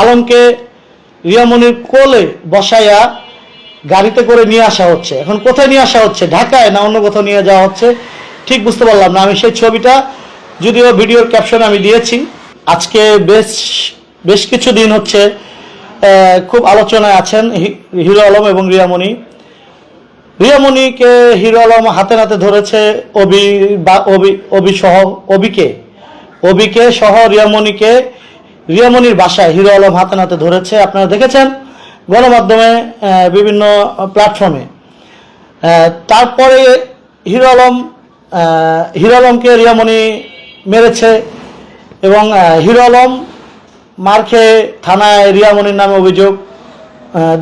আলমকে রিয়ামনির কোলে বসাইয়া গাড়িতে করে নিয়ে আসা হচ্ছে। এখন কোথায় নিয়ে আসা হচ্ছে, ঢাকায় না অন্য কোথাও নিয়ে যাওয়া হচ্ছে ঠিক বুঝতে পারলাম না। আমি সেই ছবিটা যদিও ভিডিওর ক্যাপশন আমি দিয়েছি। আজকে বেশ কিছু দিন হচ্ছে খুব আলোচনায় আছেন হিরো আলম এবং রিয়ামনি। রিয়ামনিকে হিরো আলম হাতে নাতে ধরেছে, অবিকে সহ রিয়ামনির বাসায় হিরো আলম হাতে নাতে ধরেছে। আপনারা দেখেছেন গণমাধ্যমে, বিভিন্ন প্ল্যাটফর্মে। তারপরে হিরো আলমকে রিয়ামনি মেরেছে এবং হিরো আলম মার খেয়ে থানায় রিয়ামনির নামে অভিযোগ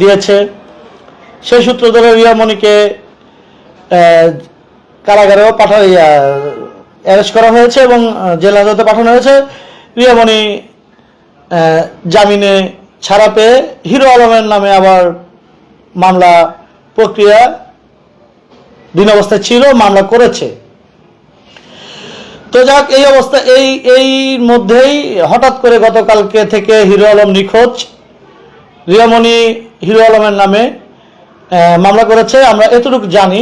দিয়েছে। সেই সূত্র ধরে রিয়ামনিকে কারাগারেও অ্যারেস্ট করা হয়েছে এবং জেল হাজতে পাঠানো হয়েছে। রিয়ামনি জামিনে ছাড়া পেয়ে হিরো আলমের নামে আবার মামলা প্রক্রিয়া দিন অবস্থায় ছিল, মামলা করেছে। তো যাক, এই অবস্থা এই মধ্যেই হঠাৎ করে গতকালকে থেকে হিরো আলম নিখোঁজ। রিয়ামনি হিরো আলমের নামে মামলা করেছে, আমরা এতটুকু জানি,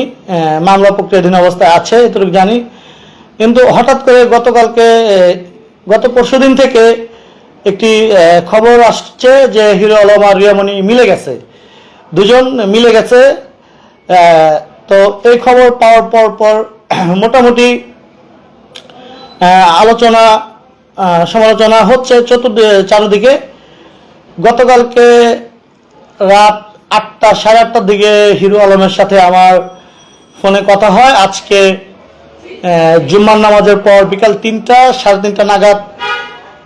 মামলা প্রক্রিয়াধীন অবস্থায় আছে এতটুকু জানি। কিন্তু হঠাৎ করে গত পরশুদিন থেকে একটি খবর আসছে যে হিরো আলম আর রিয়ামনি মিলে গেছে, দুজন মিলে গেছে। তো এই খবর পাওয়ার পর মোটামুটি আলোচনা সমালোচনা হচ্ছে চারদিকে। গতকালকে রাত 8টা সাড়ে 8টার দিকে হিরো আলমের সাথে আমার ফোনে কথা হয়। আজকে জুম্মার নামাজের পর বিকাল 3টা সাড়ে 3টা নাগাদ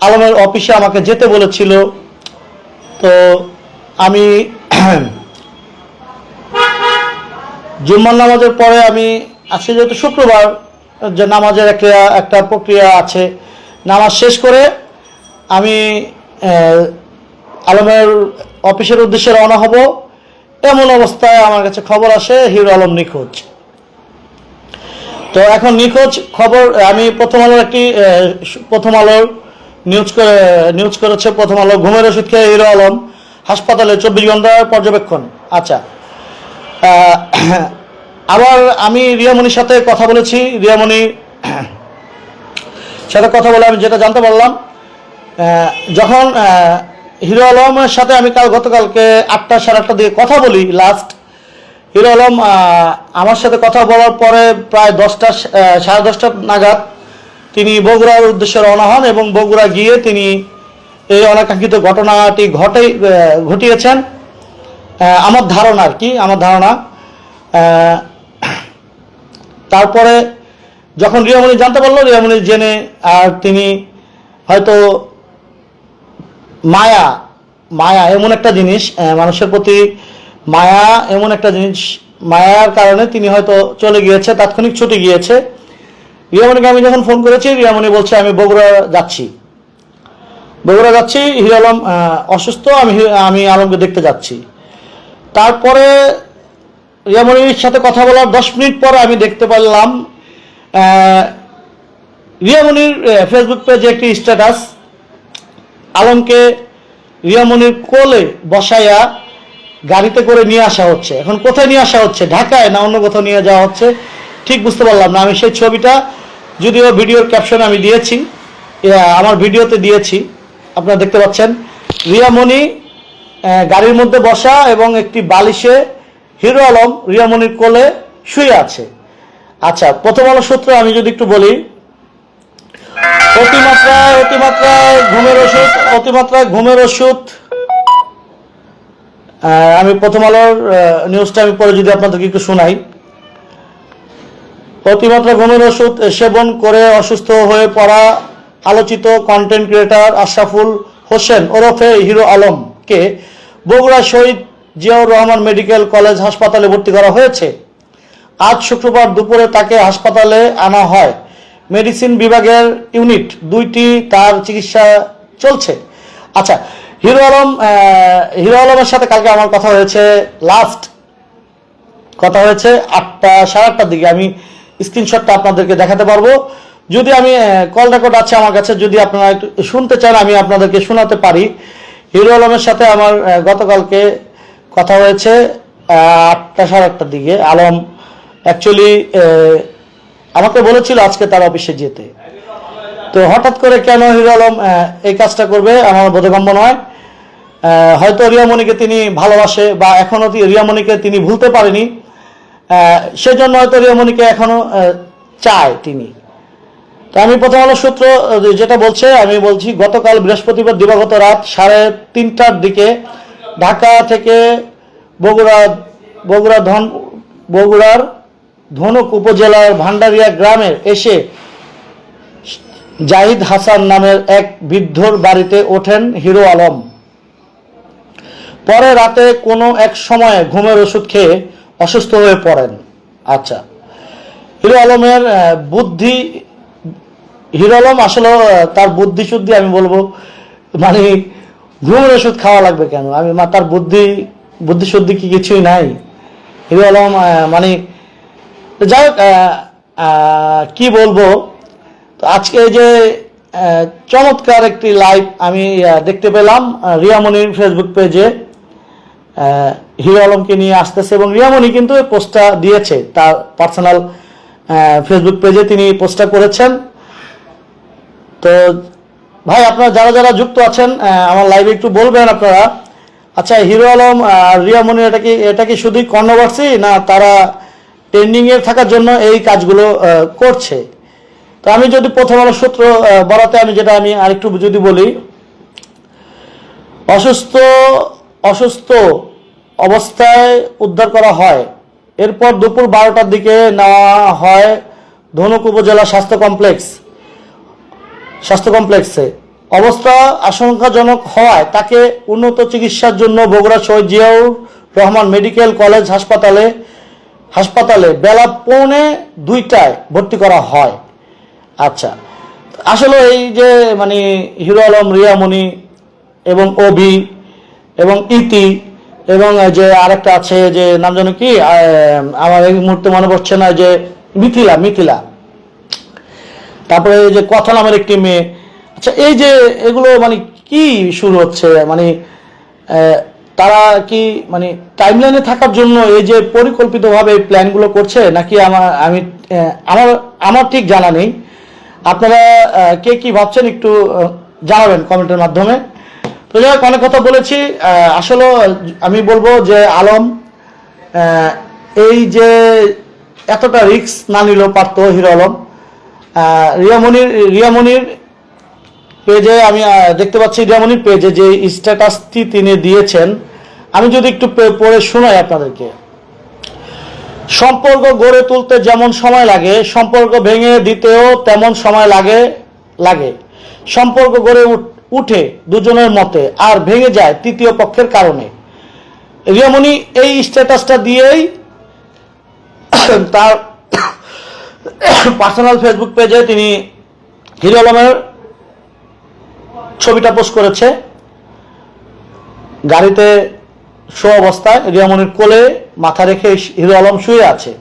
আলমের অফিসে আমাকে যেতে বলেছিল। তো আমি জুম্মার নামাজের পরে আমি আজকে যেহেতু শুক্রবার, যে নামাজের একটা প্রক্রিয়া আছে, নামাজ শেষ করে আমি আলমের অফিসের উদ্দেশ্যে রওনা হব। এমন অবস্থায় আমার কাছে খবর আসে হিরো আলম নিখোঁজ। তো এখন নিখোঁজ খবর আমি প্রথম আলোর নিউজ করেছে। প্রথম আলো ঘুমের ওষুধ খেয়ে হিরো আলম হাসপাতালে 24 ঘন্টার পর্যবেক্ষণ। আচ্ছা, আবার আমি রিয়ামনির সাথে কথা বলেছি। রিয়ামনির সাথে কথা বলে আমি যেটা জানতে পারলাম, যখন হিরো আলমের সাথে আমি গতকালকে 8টা সাড়ে 8টার দিকে কথা বলি লাস্ট, হিরো আলম আমার সাথে কথা বলার পরে প্রায় 10টা সাড়ে 10টা নাগাদ তিনি বগুড়ার উদ্দেশ্যে রওনা হন এবং বগুড়া গিয়ে তিনি এই অনাকাঙ্ক্ষিত ঘটনাটি ঘটিয়েছেন। আমার ধারণা তারপরে যখন রিয়ামনি জানতে পারলো, রিয়ামনি জেনে আর তিনি হয়তো মায়া এমন একটা জিনিস, মানুষের প্রতি মায়া এমন একটা জিনিস, মায়ার কারণে তিনি হয়তো চলে গিয়েছে, তাৎক্ষণিক ছুটে গিয়েছে। রিয়ামনিকে আমি যখন ফোন করেছি, রিয়ামনি বলছে আমি বগুড়া যাচ্ছি, হিরো আলম অসুস্থ, আমি আলমকে দেখতে যাচ্ছি। তারপরে রিয়ামনির সাথে কথা বলার 10 মিনিট পর আমি দেখতে পারলাম রিয়ামনির ফেসবুক পেজে একটি স্ট্যাটাস, আলমকে রিয়ামনির কোলে বসাইয়া গাড়িতে করে নিয়ে আসা হচ্ছে। এখন কোথায় নিয়ে আসা হচ্ছে, ঢাকায় না অন্য কোথাও নিয়ে যাওয়া হচ্ছে ঠিক বুঝতে পারলাম না। আমি সেই ছবিটা যদিও ভিডিওর ক্যাপশন আমি দিয়েছি, আমার ভিডিওতে দিয়েছি, আপনারা দেখতে পাচ্ছেন। রিয়ামনি গাড়ির মধ্যে বসা এবং একটি বালিশে হিরো আলম রিয়ামনির কোলে শুয়ে আছে। আচ্ছা, প্রথম আলো সূত্র আমি যদি একটু বলি, অতিমাত্রায় ঘুমের ওষুধ আমি প্রথম আলোর নিউজটা আমি পরে যদি আপনাদেরকে একটু শোনাই। অতিমাত্রা ঘুমের ওষুধ সেবন করে অসুস্থ হয়ে পড়া আলোচিত কন্টেন্ট ক্রিয়েটর আশরাফুল হোসেন ওরফে হিরো আলমকে বগুড়া শহীদ জিয়াউর রহমান মেডিকেল কলেজ হাসপাতালে ভর্তি করা হয়েছে। আজ শুক্রবার দুপুরে তাকে হাসপাতালে আনা হয়। মেডিসিন বিভাগের ইউনিট 2টি তার চিকিৎসা চলছে। আচ্ছা, হিরো আলমের সাথে কালকে আমার কথা হয়েছে, লাস্ট কথা হয়েছে 8টা সাড়ে 8টার দিকে। আমি স্ক্রিনশটটা আপনাদেরকে দেখাতে পারবো, যদি আমি কল রেকর্ড আছে আমার কাছে, যদি আপনারা একটু শুনতে চান আমি আপনাদেরকে শোনাতে পারি। হিরো আলমের সাথে আমার গতকালকে কথা হয়েছে 8টা সাড়ে 8টার দিকে। আলম অ্যাকচুয়ালি আমাকে বলেছিল আজকে তার অফিসে যেতে, তো হঠাৎ করে কেন হিরো আলম এই কাজটা করবে আমার বোধগম্য নয়। হয়তো রিয়ামণিকে তিনি ভালোবাসে বা এখনো রিয়ামণিকে তিনি ভুলতে পারেনি, সেজন্য হয়তো রিয়ামণিকে এখনো চায় তিনি। তো আমি প্রথম আলো সূত্র যেটা বলছে আমি বলছি, গতকাল বৃহস্পতিবার দিবাগত রাত 3:30টার দিকে ঢাকা থেকে বগুড়ার ধনুক উপজেলার ভান্ডারিয়া গ্রামের এসে জাহিদ হাসান নামের এক বৃদ্ধর বাড়িতে ওঠেন হিরো আলম। পরে রাতে কোনো এক সময়ে ঘুমের ওষুধ খেয়ে অসুস্থ হয়ে পড়েন। আচ্ছা, হিরো আলমের হিরো আলম আসলে তার বুদ্ধি শুদ্ধি আমি বলবো, মানে ঘুমের ওষুধ খাওয়া লাগবে কেন? তার বুদ্ধি শুদ্ধি কি কিছুই নাই হিরো আলম? মানে যাই হোক, কি বলবো, তো আজকে যে চমৎকার একটি লাইভ আমি দেখতে পেলাম রিয়ামণির ফেসবুক পেজে, হিরো আলমকে নিয়ে আসতেছে এবং রিয়ামণি কিন্তু এই পোস্টটা দিয়েছে তার পার্সোনাল ফেসবুক পেজে, তিনি পোস্টটা করেছেন। তো ভাই আপনারা যারা যারা যুক্ত আছেন আমার লাইভে একটু বলবেন আপনারা, আচ্ছা হিরো আলম আর রিয়ামণি এটা কি শুধুই কন্ট্রোভার্সি, না তারা ট্রেন্ডিং এর থাকার জন্য এই কাজগুলো করছে? তো আমি যদি প্রথম আলো সূত্র বরাতে আমি আরেকটু যদি বলি, অসুস্থ অবস্থায় উদ্ধার করা হয়, এরপর দুপুর 12টার দিকে নেওয়া হয় ধনুক উপজেলা স্বাস্থ্য কমপ্লেক্সে। অবস্থা আশঙ্কাজনক হওয়ায় তাকে উন্নত চিকিৎসার জন্য বগুড়া শহীদ জিয়াউর রহমান মেডিকেল কলেজ হাসপাতালে বেলা 1:45টায় ভর্তি করা হয়। আচ্ছা, আসলে এই যে মানে হিরো আলম, রিয়ামণি এবং অভি এবং ইতি এবং যে আরেকটা আছে যে নাম জানো কি, আমার এই মুহূর্তে মনে পড়ছে না, যে মিথিলা, তারপরে এই যে কথা নামের একটি মেয়ে। আচ্ছা, এই যে এগুলো মানে কি শুরু হচ্ছে, মানে তারা কি মানে টাইমলাইনে থাকার জন্য এই যে পরিকল্পিতভাবে এই প্ল্যানগুলো করছে, নাকি আমার ঠিক জানা নেই। আপনারা কে কি ভাবছেন একটু জানাবেন কমেন্টের মাধ্যমে। তো যাই হোক, অনেক কথা বলেছি। আসলে আমি বলবো যে আলম এই যে এতটা রিস্ক না নিলেও পারতো হিরো আলম। রিয়ামণির পেজে আমি দেখতে পাচ্ছি, রিয়ামণির পেজে যে স্ট্যাটাসটি তিনি দিয়েছেন, আমি যদি একটু পড়ে শোনাই আপনাদেরকে। সম্পর্ক গড়ে তুলতে যেমন সময় লাগে, সম্পর্ক ভেঙে দিতেও তেমন সময় লাগে। সম্পর্ক গড়ে উঠে দুজনের মতে আর ভেঙে যায় তৃতীয় পক্ষের কারণে। রিয়ামণি এই স্ট্যাটাসটা দিয়েই তার পার্সোনাল ফেসবুক পেজে তিনি হিরো আলমের ছবিটা পোস্ট করেছে। গাড়িতে শো অবস্থায় রিয়ামণির কোলে মাথা রেখে হিরো আলম শুয়ে আছে,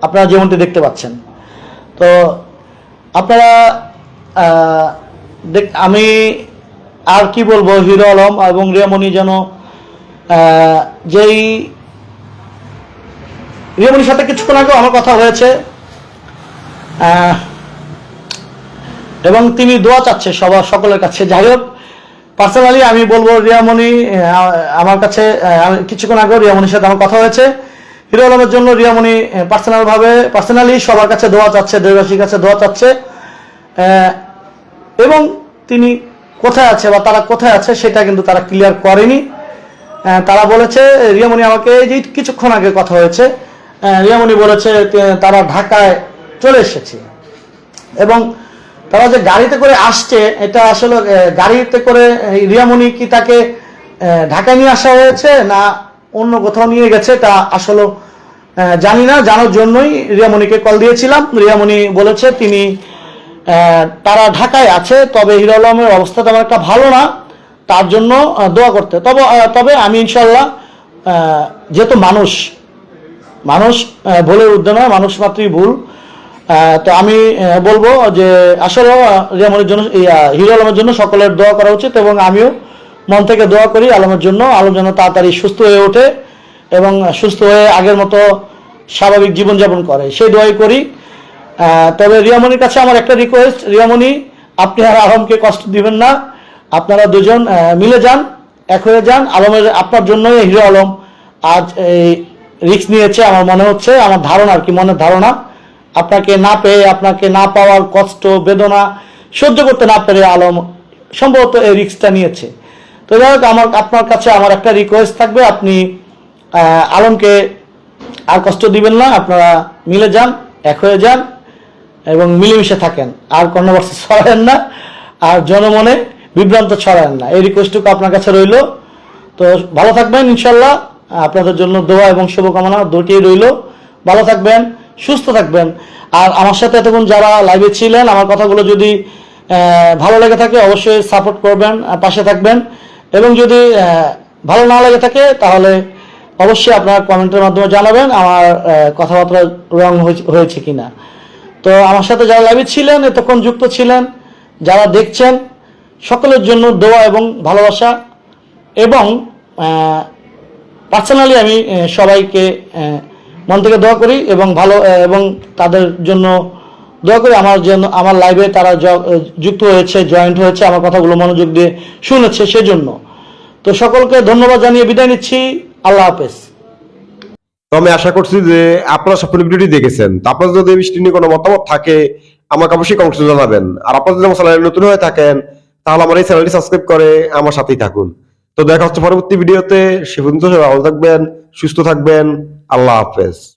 আপনারা যেমনটি দেখতে পাচ্ছেন। তো আপনারা আমি আর কি বলবো, হিরো আলম এবং রিয়ামণি যেন যেই রিয়ামণির সাথে কিছুক্ষণ আগে আমার কথা হয়েছে এবং তিনি দোয়া চাচ্ছে সকলের কাছে। যাই হোক, পার্সোনালি আমি বলবো রিয়ামণি আমার কাছে কিছুক্ষণ আগে রিয়ামণির সাথে আমার কথা হয়েছে। হিরো আলমের জন্য রিয়ামণি পার্সোনালি সবার কাছে দোয়া চাচ্ছে, দেশবাসীর কাছে দোয়া চাচ্ছে এবং তিনি কোথায় আছে বা তারা কোথায় আছে সেটা কিন্তু তারা ক্লিয়ার করেনি। তারা বলেছে, রিয়ামণি আমাকে এই যে কিছুক্ষণ আগে কথা হয়েছে, রিয়ামণি বলেছে তারা ঢাকায় চলে এসেছে এবং তারা যে গাড়িতে করে আসছে, এটা আসলে গাড়িতে করে রিয়ামণি কি তাকে ঢাকায় নিয়ে আসা হয়েছে না অন্য কোথাও নিয়ে গেছে, তা আসলে জানি না। জানার জন্যই রিয়ামণিকে কল দিয়েছিলাম। রিয়ামণি বলেছে তারা ঢাকায় আছে, তবে হিরো আলমের অবস্থা তেমন একটা ভালো না, তার জন্য দোয়া করতে। তবে আমি ইনশাল্লাহ, যেহেতু মানুষ ভুলের ঊর্ধ্বে নয়, মানুষ মাত্রই ভুল, তো আমি বলবো যে আসলে রিয়ামণির জন্য, হিরো আলমের জন্য সকলের দোয়া করা উচিত এবং আমিও মন থেকে দোয়া করি আলমের জন্য, আলম যেন তাড়াতাড়ি সুস্থ হয়ে ওঠে এবং সুস্থ হয়ে আগের মতো স্বাভাবিক জীবনযাপন করে, সেই দোয়াই করি। তবে রিয়ামণির কাছে আমার একটা রিকোয়েস্ট, রিয়ামণি আপনি আর আলমকে কষ্ট দিবেন না, আপনারা দুজন মিলে যান, এক হয়ে যান। আলমের আপনার জন্যই হিরো আলম আজ এই রিস্ক নিয়েছে আমার মনে হচ্ছে, আমার ধারণা আর কি, মনের ধারণা। আপনাকে না পেয়ে, আপনাকে না পাওয়ার কষ্ট বেদনা সহ্য করতে না পেরে আলম সম্ভবত এই রিস্কটা নিয়েছে। তো যাই হোক, আপনার কাছে আমার একটা রিকোয়েস্ট থাকবে, আপনি আলমকে আর কষ্ট দিবেন না, আপনারা মিলে যান, এক হয়ে যান এবং মিলেমিশে থাকেন, আর কন্ট্রোভার্সি ছড়ায়েন না, আর জনমনে বিভ্রান্ত ছড়ায়েন না, এই রিকোয়েস্টটুকু আপনার কাছে রইল। তো ভালো থাকবেন ইনশাল্লাহ, আপনাদের জন্য দোয়া এবং শুভকামনা দুটিই রইল। ভালো থাকবেন, সুস্থ থাকবেন। আর আমার সাথে এতক্ষণ যারা লাইভে ছিলেন, আমার কথাগুলো যদি ভালো লেগে থাকে অবশ্যই সাপোর্ট করবেন, পাশে থাকবেন। এবং যদি ভালো না লেগে থাকে তাহলে অবশ্যই আপনারা কমেন্টের মাধ্যমে জানাবেন আমার কথাবার্তা রং হয়েছে কিনা। তো আমার সাথে যারা লাইভে ছিলেন, এতক্ষণ যুক্ত ছিলেন, যারা দেখছেন, সকলের জন্য দোয়া এবং ভালোবাসা। এবং পার্সোনালি আমি সবাইকে মন থেকে দোয়া করি এবং এবং তাদের জন্য দোয়া করি আমার লাইভে তারা যুক্ত হয়েছে, জয়েন্ট হয়েছে, আমার কথাগুলো মনোযোগ দিয়ে শুনেছে সেজন্য। তো সকলকে ধন্যবাদ জানিয়ে বিদায় নিচ্ছি, আল্লাহ হাফেজ। তো আমি আশা করছি যে আপনারা সম্পূর্ণ ভিডিওটি দেখেছেন। তো আপনাদের যদি এই বিষয়টি নিয়ে কোনো মতামত থাকে আমাকে অবশ্যই কমেন্টে জানাবেন। আর আপনারা যদি আমার চ্যানেলে নতুন হয়ে থাকেন তাহলে আমার এই চ্যানেলটি সাবস্ক্রাইব করে আমার সাথেই থাকুন। তো দেখা হচ্ছে পরবর্তী ভিডিওতে। সে পর্যন্ত ভালো থাকবেন, সুস্থ থাকবেন। আল্লাহ হাফেজ।